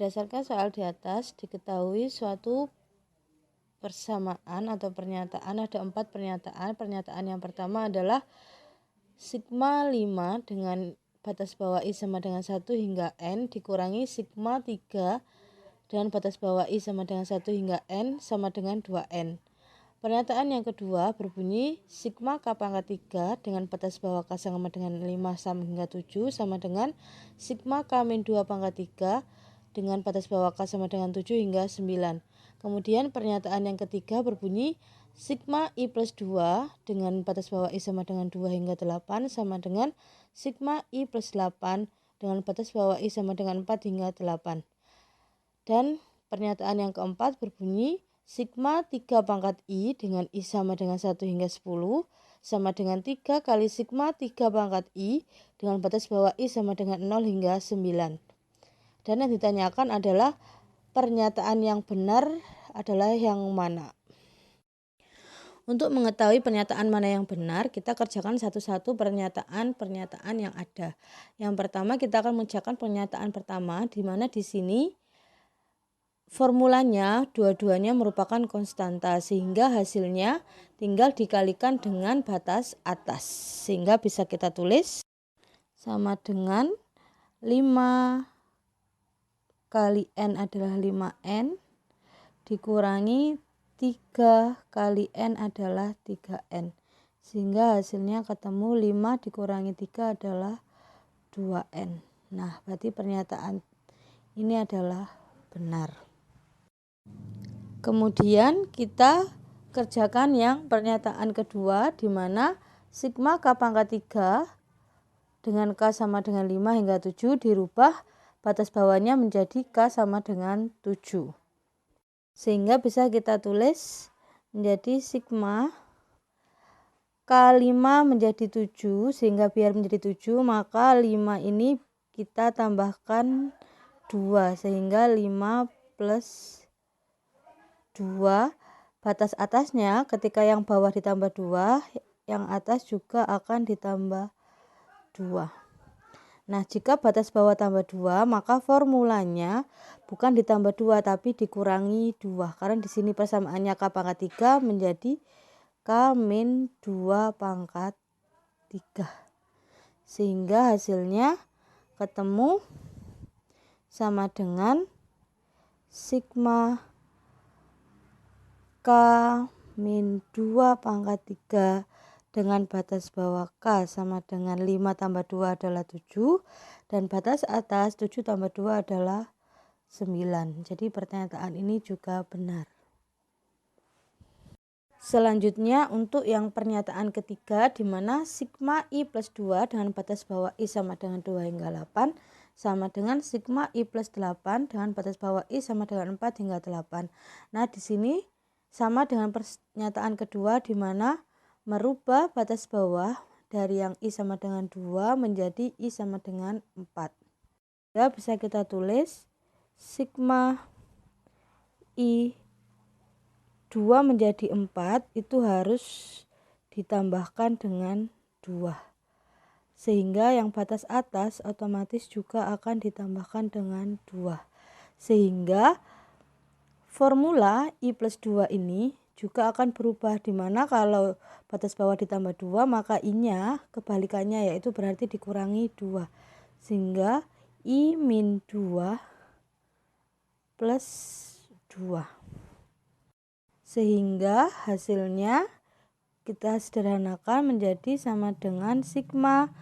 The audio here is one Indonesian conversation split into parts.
Berdasarkan soal di atas, diketahui suatu persamaan atau pernyataan, ada 4 pernyataan. Pernyataan yang pertama adalah sigma 5 dengan batas bawah I sama dengan 1 hingga N dikurangi sigma 3 dengan batas bawah I sama dengan 1 hingga N sama dengan 2N. Pernyataan yang kedua berbunyi sigma K pangkat 3 dengan batas bawah K sama dengan 5 sama hingga 7 sama dengan sigma K min 2 pangkat 3 dengan batas bawah K sama dengan 7 hingga 9. Kemudian pernyataan yang ketiga berbunyi sigma I plus 2 dengan batas bawah I sama dengan 2 hingga 8 sama dengan sigma I plus 8 dengan batas bawah I sama dengan 4 hingga 8. Dan pernyataan yang keempat berbunyi sigma 3 pangkat I dengan I sama dengan 1 hingga 10 sama dengan 3 kali sigma 3 pangkat I dengan batas bawah I sama dengan 0 hingga 9. Dan yang ditanyakan adalah pernyataan yang benar adalah yang mana. Untuk mengetahui pernyataan mana yang benar, kita kerjakan satu-satu pernyataan yang ada. Yang pertama kita akan mengerjakan pernyataan pertama di mana di sini formulanya dua-duanya merupakan konstanta sehingga hasilnya tinggal dikalikan dengan batas atas. Sehingga bisa kita tulis sama dengan 5 kali N adalah 5N dikurangi 3 kali N adalah 3N. Sehingga hasilnya ketemu 5 dikurangi 3 adalah 2N. Nah, berarti pernyataan ini adalah benar. Kemudian kita kerjakan yang pernyataan kedua di mana sigma K pangkat 3 dengan K sama dengan 5 hingga 7 dirubah batas bawahnya menjadi K sama dengan 7. Sehingga bisa kita tulis menjadi sigma K5 menjadi 7 sehingga biar menjadi 7 maka 5 ini kita tambahkan 2 sehingga 5 plus 2 batas atasnya ketika yang bawah ditambah 2 yang atas juga akan ditambah 2. Nah jika batas bawah tambah 2 maka formulanya bukan ditambah 2 tapi dikurangi 2 karena di sini persamaannya K pangkat 3 menjadi K min 2 pangkat 3 sehingga hasilnya ketemu sama dengan sigma K min 2 pangkat 3 dengan batas bawah K sama dengan 5 tambah 2 adalah 7 dan batas atas 7 tambah 2 adalah 9. Jadi pernyataan ini juga benar. Selanjutnya untuk yang pernyataan ketiga di mana sigma I plus 2 dengan batas bawah I sama dengan 2 hingga 8 sama dengan sigma I plus 8 dengan batas bawah I sama dengan 4 hingga 8. Nah di sini sama dengan pernyataan kedua di mana merubah batas bawah dari yang I sama dengan 2 menjadi I sama dengan 4. Ya bisa kita tulis sigma I 2 menjadi 4 itu harus ditambahkan dengan 2. Sehingga yang batas atas otomatis juga akan ditambahkan dengan 2. Sehingga formula I plus 2 ini juga akan berubah di mana kalau batas bawah ditambah 2 maka I-nya kebalikannya yaitu berarti dikurangi 2. Sehingga I min 2 plus 2. Sehingga hasilnya kita sederhanakan menjadi sama dengan sigma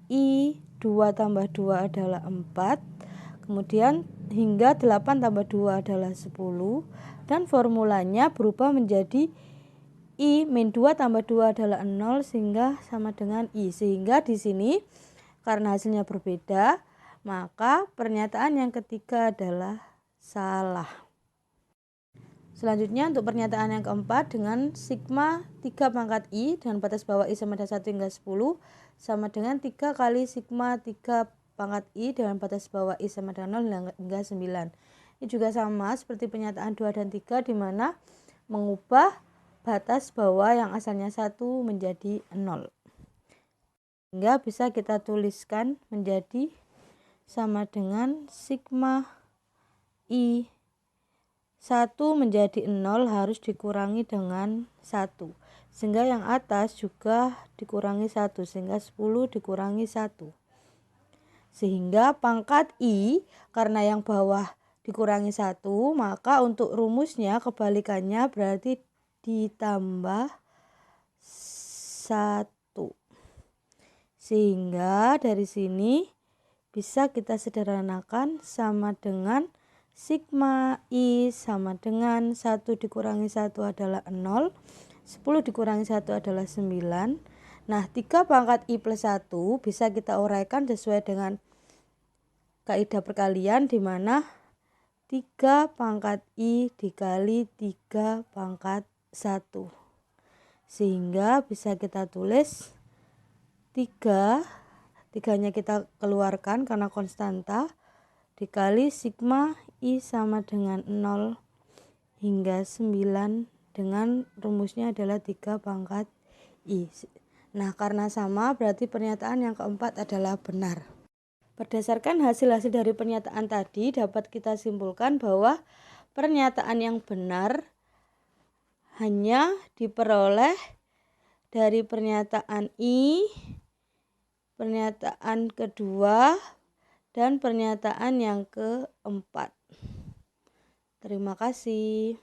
I 2 tambah 2 adalah 4. Kemudian hingga 8 tambah 2 adalah 10. Dan formulanya berubah menjadi I min 2 tambah 2 adalah 0 sehingga sama dengan I. Sehingga di sini karena hasilnya berbeda maka pernyataan yang ketiga adalah salah. Selanjutnya untuk pernyataan yang keempat dengan sigma 3 pangkat I dengan batas bawah I sama dengan 1 hingga 10 sama dengan 3 kali sigma 3 pangkat I dengan batas bawah I sama dengan 0 hingga 9. Ini juga sama seperti pernyataan 2 dan 3 di mana mengubah batas bawah yang asalnya 1 menjadi 0. Sehingga bisa kita tuliskan menjadi sama dengan sigma I 1 menjadi 0 harus dikurangi dengan 1. Sehingga yang atas juga dikurangi 1. Sehingga 10 dikurangi 1. Sehingga pangkat I, karena yang bawah dikurangi 1, maka untuk rumusnya kebalikannya berarti ditambah 1. Sehingga dari sini bisa kita sederhanakan sama dengan sigma I sama dengan 1 dikurangi 1 adalah 0, 10 dikurangi 1 adalah 9. Nah, 3 pangkat I plus 1 bisa kita uraikan sesuai dengan kaidah perkalian, di mana 3 pangkat I dikali 3 pangkat 1. Sehingga bisa kita tulis 3-nya kita keluarkan karena konstanta, dikali sigma I sama dengan 0 hingga 9 dengan rumusnya adalah 3 pangkat I. Nah, karena sama berarti pernyataan yang keempat adalah benar. Berdasarkan hasil-hasil dari pernyataan tadi dapat kita simpulkan bahwa pernyataan yang benar hanya diperoleh dari pernyataan I, pernyataan kedua, dan pernyataan yang keempat. Terima kasih.